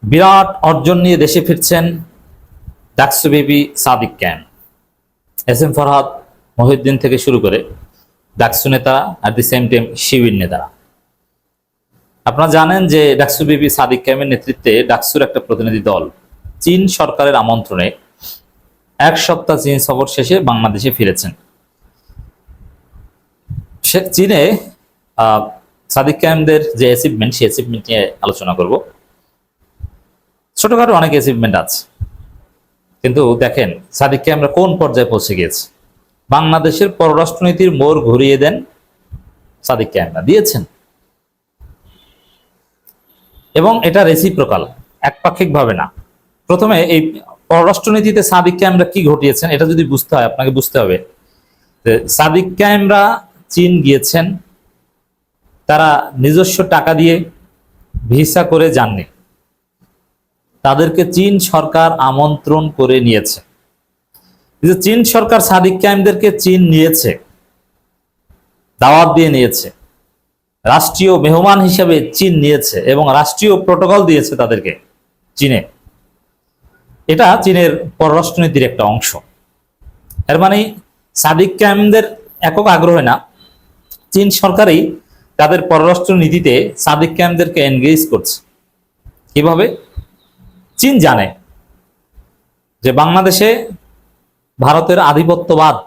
বিরাট অর্জন নিয়ে দেশে ফিরছেন ডাকসু বেবি সাদিক ক্যাম্প, এস এম ফরহাদ মহিউদ্দিন থেকে শুরু করে ডাকসু নেতারা, at the same time Shibir নেতারা। আপনারা জানেন যে ডাকসু বেবি সাদিক ক্যাম্পের নেতৃত্বে ডাকসুর একটা প্রতিনিধি দল চীন সরকারের আমন্ত্রণে এক সপ্তাহ চীন সফর শেষে বাংলাদেশে ফিরেছেন। চীনে সাদিক ক্যাম্পদের যে অ্যাচিভমেন্ট, সেই অ্যাচিভমেন্ট নিয়ে আলোচনা করব। ছোটখাটো অনেক অ্যাচিভমেন্ট আছে, কিন্তু দেখেন সাদিক ক্যাম্পরা কোন পর্যায়ে পৌঁছে গিয়েছে। বাংলাদেশের পররাষ্ট্রনীতির মোড় ঘুরিয়ে দেন সাদিক ক্যাম্পরা দিয়েছেন, এবং এটা রেসিপ্রোকাল, একপাক্ষিক ভাবে না। প্রথমে এই পররাষ্ট্রনীতিতে সাদিক ক্যাম্পরা কি ঘটিয়েছেন এটা যদি বুঝতে হয়, আপনাকে বুঝতে হবে যে সাদিক ক্যাম্পরা চীন গিয়েছেন, তারা নিজস্ব টাকা দিয়ে ভিসা করে যাননি, তাদেরকে চীন সরকার আমন্ত্রণ করে নিয়েছে। চীন সরকার সাদিক ক্যাম্পদেরকে চীন নিয়েছে, দাওয়াত দিয়ে নিয়েছে, রাষ্ট্রীয় মেহমান হিসেবে চীন নিয়েছে এবং রাষ্ট্রীয় প্রটোকল দিয়েছে তাদেরকে চীনে। এটা চীনের পররাষ্ট্রনীতির একটা অংশ। এর মানে সাদিক ক্যাম্পদের একক আগ্রহে না, চীন সরকারই তাদের পররাষ্ট্র নীতিতে সাদিক ক্যাম্পদেরকে এনগেজ করছে। কিভাবে? চীন জানে যে বাংলাদেশে ভারতের আধিপত্যবাদ,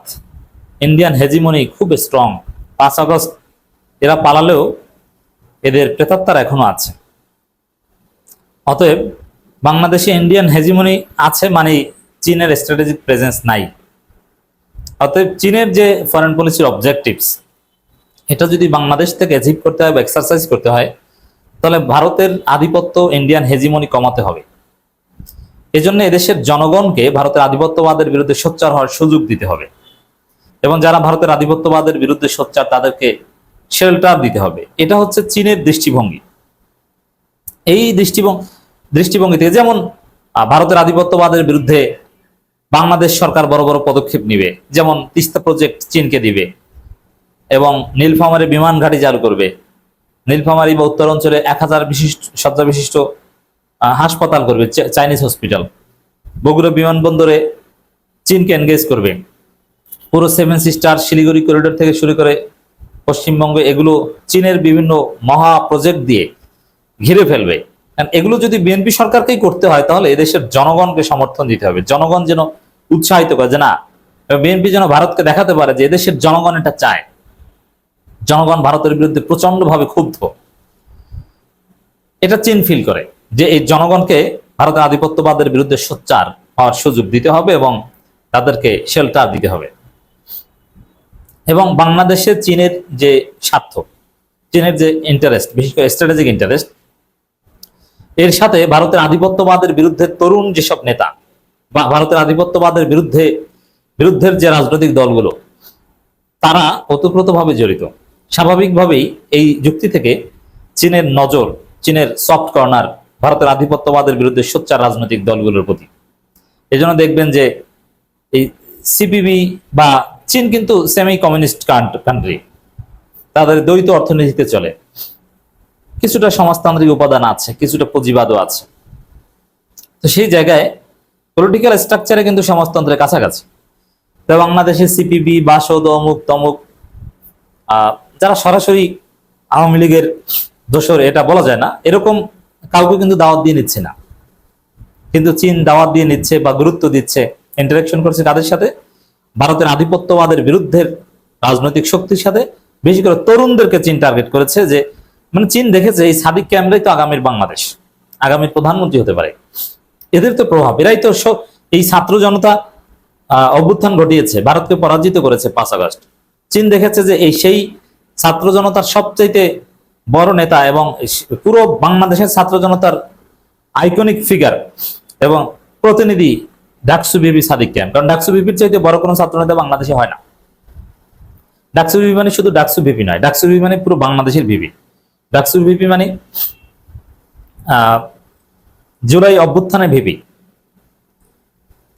ইন্ডিয়ান হেজিমনি খুব স্ট্রং। 5 আগস্ট এরা পালালেও এদের প্রেতাত্মার এখনো আছে। অতএব বাংলাদেশে ইন্ডিয়ান হেজিমনি আছে মানে চীনের স্ট্র্যাটেজিক প্রেজেন্স নাই। অতএব চীনের যে ফরেন পলিসির অবজেক্টিভস, এটা যদি বাংলাদেশ থেকে অ্যাচিভ করতে হয় বা এক্সারসাইজ করতে হয়, তাহলে ভারতের আধিপত্য, ইন্ডিয়ান হেজিমনি কমাতে হবে। এজন্য এদেশের জনগণকে ভারতের আধিপত্যবাদের বিরুদ্ধে সোচ্চার হওয়ার সুযোগ দিতে হবে, এবং যারা ভারতের আধিপত্যবাদের বিরুদ্ধে সোচ্চার তাদেরকে শেল্টার দিতে হবে। এটা হচ্ছে চীনের দৃষ্টিভঙ্গি। এই দৃষ্টিভঙ্গি থেকে যেমন ভারতের আধিপত্যবাদের বিরুদ্ধে বাংলাদেশ সরকার বড় বড় পদক্ষেপ নিবে, যেমন তিস্তা প্রজেক্ট চীনকে দিবে এবং নীলফামারী বিমান ঘাঁটি চালু করবে। নীলফামারী বা উত্তরাঞ্চলে 1000 শয্যা বিশিষ্ট হাসপাতাল করবে, চাইনিজ হসপিটাল। বগুড়া বিমানবন্দরে চীনকে এনগেজ করবে। পুরো 7 সিস্টার, শিলিগুড়ি করিডোর থেকে শুরু করে পশ্চিমবঙ্গে এগুলো চীনের বিভিন্ন মহা প্রজেক্ট দিয়ে ঘিরে ফেলবে। এগুলো যদি বিএনপি সরকারকেই করতে হয়, তাহলে এদেশের জনগণকে সমর্থন দিতে হবে। জনগণ যেন উৎসাহিত করে যে না, বিএনপি যেন ভারতকে দেখাতে পারে যে এদেশের জনগণ এটা চায়। জনগণ ভারতের বিরুদ্ধে প্রচন্ড ভাবে ক্ষুব্ধ, এটা চীন ফিল করে যে এই জনগণকে ভারতের আধিপত্যবাদের বিরুদ্ধে সোচ্চার হওয়ার সুযোগ দিতে হবে এবং তাদেরকে শেল্টার দিতে হবে। এবং বাংলাদেশে চীনের যে স্বার্থ, চীনের যে ইন্টারেস্ট, বিশেষ করে স্ট্র্যাটেজিক ইন্টারেস্ট, এর সাথে ভারতের আধিপত্যবাদের বিরুদ্ধে তরুণ যেসব নেতা বা ভারতের আধিপত্যবাদের বিরুদ্ধের যে রাজনৈতিক দলগুলো, তারা ওতপ্রোতভাবে জড়িত। স্বাভাবিকভাবেই এই যুক্তি থেকে চীনের নজর, চীনের সফট কর্নার ভারতের আধিপত্যবাদের বিরুদ্ধে সোচ্চার রাজনৈতিক দলগুলোর প্রতি। এই জন্য দেখবেন যে এই সিপিবি বা চীন কিন্তু সেমি কমিউনিস্ট কান্ট্রি, তাদের দ্বৈত অর্থনীতিতে চলে, কিছুটা সমাজতান্ত্রিক উপাদান আছে, কিছুটা পুঁজিবাদও আছে। তো সেই জায়গায় পলিটিক্যাল স্ট্রাকচারে কিন্তু সমাজতন্ত্রের কাছাকাছি। তো বাংলাদেশের সিপিবি, বাসদ, অমুক তমুক, যারা সরাসরি আওয়ামী লীগের দোসর এটা বলা যায় না, এরকম কাউকে কিন্তু দাওয়াত দিয়ে নিচ্ছে না। কিন্তু চীন দাওয়াত দিয়ে নিচ্ছে বা গুরুত্ব দিচ্ছে, ইন্টারাকশন করছে কাদের সাথে? ভারতের আধিপত্যবাদের বিরুদ্ধের রাজনৈতিক শক্তির সাথে। বেশি করে তরুণদেরকে চীন টার্গেট করেছে, যে মানে চীন দেখেছে এই সাদিক ক্যাম্পরাই তো আগামীর বাংলাদেশ, আগামীর প্রধানমন্ত্রী হতে পারে। এদের তো প্রভাব, এরাই তো এই ছাত্র জনতা অভ্যুত্থান ঘটিয়েছে, ভারতকে পরাজিত করেছে 5 আগস্ট। চীন দেখেছে যে এই সেই ছাত্র জনতার সবচাইতে বড় নেতা এবং পুরো বাংলাদেশের ছাত্র জনতার আইকনিক ফিগার এবং প্রতিনিধি ডাকসু বিবি সাদিক ক্যাম্প। কারণ ডাকসু বিপির চাইতে বড় কোনো ছাত্র নেতা বাংলাদেশে হয় না। ডাকসু বিবি মানে শুধু ডাকসু বিপি নয়, ডাকসু বিবি মানে পুরো বাংলাদেশের বিপি। ডাকসু বিপি মানে জুলাই অভ্যুত্থানের ভিপি।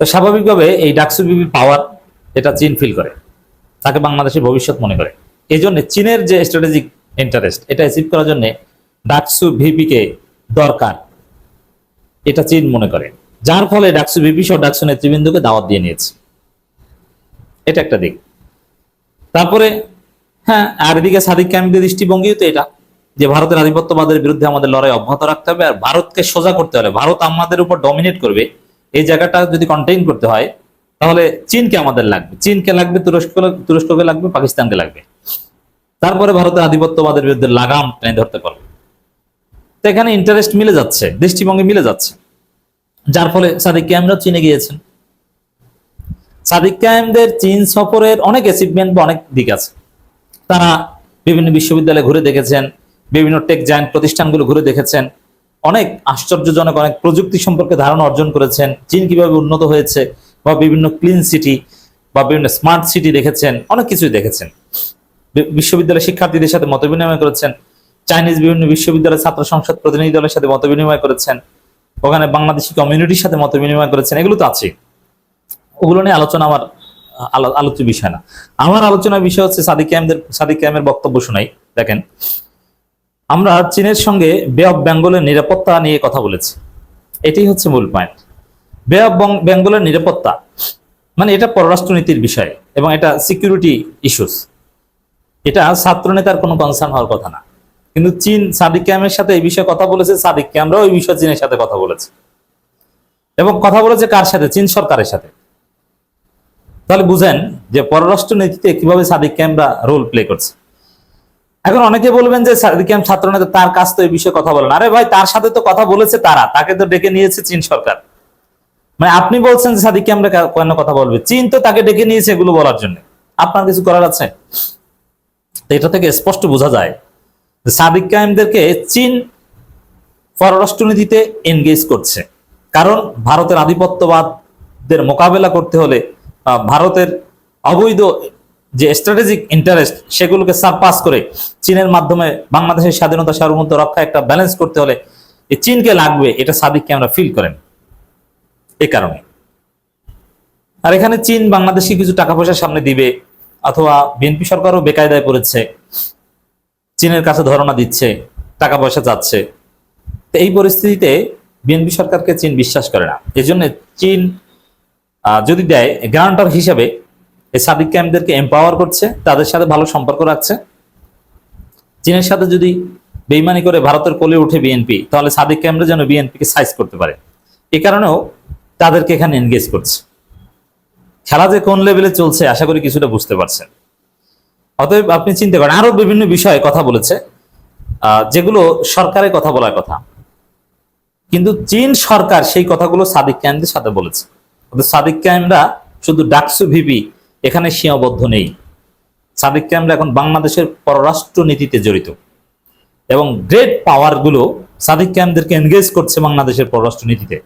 তো স্বাভাবিকভাবে এই ডাকসু বিপি পাওয়ার, এটা চীন ফিল করে, তাকে বাংলাদেশের ভবিষ্যৎ মনে করে। এই জন্য চীনের যে স্ট্র্যাটেজিক ইন্টারেস্ট, এটা অ্যাচিভ করার জন্য ডাকসু ভিপি কে দরকার। এটা চীন মনে করে, যার ফলে ডাকসু ভিপি সহ ডাকসু নেতৃবৃন্দকে দাওয়াত দিয়ে নিয়েছে। এটা একটা দিক। তারপরে হ্যাঁ, আর এদিকে সাদিক কায়েমের দৃষ্টিভঙ্গিও তো এটা যে ভারতের আধিপত্যবাদের বিরুদ্ধে আমাদের লড়াই অব্যাহত রাখতে হবে, আর ভারতকে সোজা করতে হবে। ভারত আমাদের উপর ডমিনেট করবে, এই জায়গাটা যদি কন্টেইন করতে হয় তাহলে চীনকে আমাদের লাগবে, চীনকে লাগবে, তুরস্ককে লাগবে, পাকিস্তানকে লাগবে। তারপরে ভারতের আধিপত্যবাদের বিরুদ্ধে লাগাম টেনে ধরতে পারবে। তো এখানে ইন্টারেস্ট মিলে যাচ্ছে, দৃষ্টিভঙ্গি মিলে যাচ্ছে, যার ফলে সাদিক কায়েমরা চীনে গিয়েছেন। সাদিক কায়েমদের চীন সফরের অনেক অ্যাচিভমেন্ট বা অনেক দিক আছে। তারা বিভিন্ন বিশ্ববিদ্যালয়ে ঘুরে দেখেছেন, বিভিন্ন টেক জায়ান্ট প্রতিষ্ঠানগুলো ঘুরে দেখেছেন, অনেক আশ্চর্যজনক অনেক প্রযুক্তি সম্পর্কে ধারণা অর্জন করেছেন, চীন কিভাবে উন্নত হয়েছে, বা বিভিন্ন ক্লিন সিটি বা বিভিন্ন স্মার্ট সিটি দেখেছেন, অনেক কিছুই দেখেছেন। বিশ্ববিদ্যালয়ের শিক্ষার্থীদের সাথে মত বিনিময় করেছেন, চাইনিজ বিভিন্ন বিশ্ববিদ্যালয়ের ছাত্র সংসদ প্রতিনিধি দলের সাথে মত বিনিময় করেছেন, ওখানে বাংলাদেশি কমিউনিটির সাথে মত বিনিময় করেছেন। এগুলো তো আছে, ওগুলো নিয়ে আলোচনা আমার আলোচ্য বিষয় না। আমার আলোচনার বিষয় হচ্ছে সাদিক কায়েমের বক্তব্য শুনাই। দেখেন, আমরা চীনের সঙ্গে বে অফ বেঙ্গলের নিরাপত্তা নিয়ে কথা বলেছি, এটাই হচ্ছে মূল পয়েন্ট। বে অফ বেঙ্গলের নিরাপত্তা মানে এটা পররাষ্ট্রনীতির বিষয় এবং এটা সিকিউরিটি ইস্যুস, এটা ছাত্র নেতার কোনো কনসার্ন হওয়ার কথা না। কিন্তু চীন সাদিক কায়েমের সাথে এই বিষয়ে কথা বলেছে, সাদিক কায়েমরাও এই বিষয়ে চীনের সাথে কথা বলেছে, এবং কথা বলেছে কার সাথে? চীন সরকারের সাথে। তাহলে বুঝেন যে পররাষ্ট্র নীতিতে কিভাবে সাদিক কায়েমরা রোল প্লে করছে। এখন অনেকে বলবেন যে সাদিক কায়েম ছাত্র নেতা, তার কাছ তো এই বিষয়ে কথা বলেন। আরে ভাই, তার সাথে তো কথা বলেছে তারা, তাকে তো ডেকে নিয়েছে চীন সরকার। মানে আপনি বলছেন যে সাদিক কায়েমরা কেন কথা বলবে? চীন তো তাকে ডেকে নিয়েছে এগুলো বলার জন্য, আপনার কিছু করার আছে? এটা থেকে স্পষ্ট বোঝা যায় যে সাদিক কায়েমদেরকে চীন পররাষ্ট্রনীতিতে এনগেজ করছে, কারণ ভারতের আধিপত্যবাদের মোকাবেলা করতে হলে ভারতের অবৈধ যে স্ট্র্যাটেজিক ইন্টারেস্ট সেগুলোকে সারপাস করে চীনের মাধ্যমে বাংলাদেশের স্বাধীনতা সার্বভৌমত্ব রক্ষা একটা ব্যালেন্স করতে হলে এই চীনকে লাগবে, এটা সাদিককে আমরা ফিল করেন এই কারণে। আর এখানে চীন বাংলাদেশে কিছু টাকা পয়সা সামনে দিবে, অথবা বিএনপি সরকারও বেকায়দায় পড়েছে, চীনের কাছে ধরনা দিচ্ছে, টাকা পয়সা চাচ্ছে। তো এই পরিস্থিতিতে বিএনপি সরকারকে চীন বিশ্বাস করে না। এই জন্য চীন যদি দেয়, গ্যারান্টার হিসাবে এই সাদিক কায়েমদেরকে এম্পাওয়ার করছে, তাদের সাথে ভালো সম্পর্ক রাখছে। চীনের সাথে যদি বেইমানি করে ভারতের কোলে উঠে বিএনপি, তাহলে সাদিক কায়েমরা যেন বিএনপিকে সাইজ করতে পারে, এই কারণেও তাদেরকে এখানে এনগেজ করছে। খেলা যে কোন লেভেলে চলছে আশা করি কিছুটা বুঝতে পারছেন। অতএব আপনি চিন্তা করেন, আরো বিভিন্ন বিষয়ে কথা বলেছে যেগুলো সরকারের কথা বলার কথা, কিন্তু চীন সরকার সেই কথাগুলো সাদিক কায়েমদের সাথে বলেছে। সাদিক কায়েমরা শুধু ডাকসু ভিপি এখানে সীমাবদ্ধ নেই, সাদিক কায়েমরা এখন বাংলাদেশের পররাষ্ট্র নীতিতে জড়িত, এবং গ্রেট পাওয়ার গুলো সাদিক কায়েমদেরকে এনগেজ করছে বাংলাদেশের পররাষ্ট্র নীতিতে।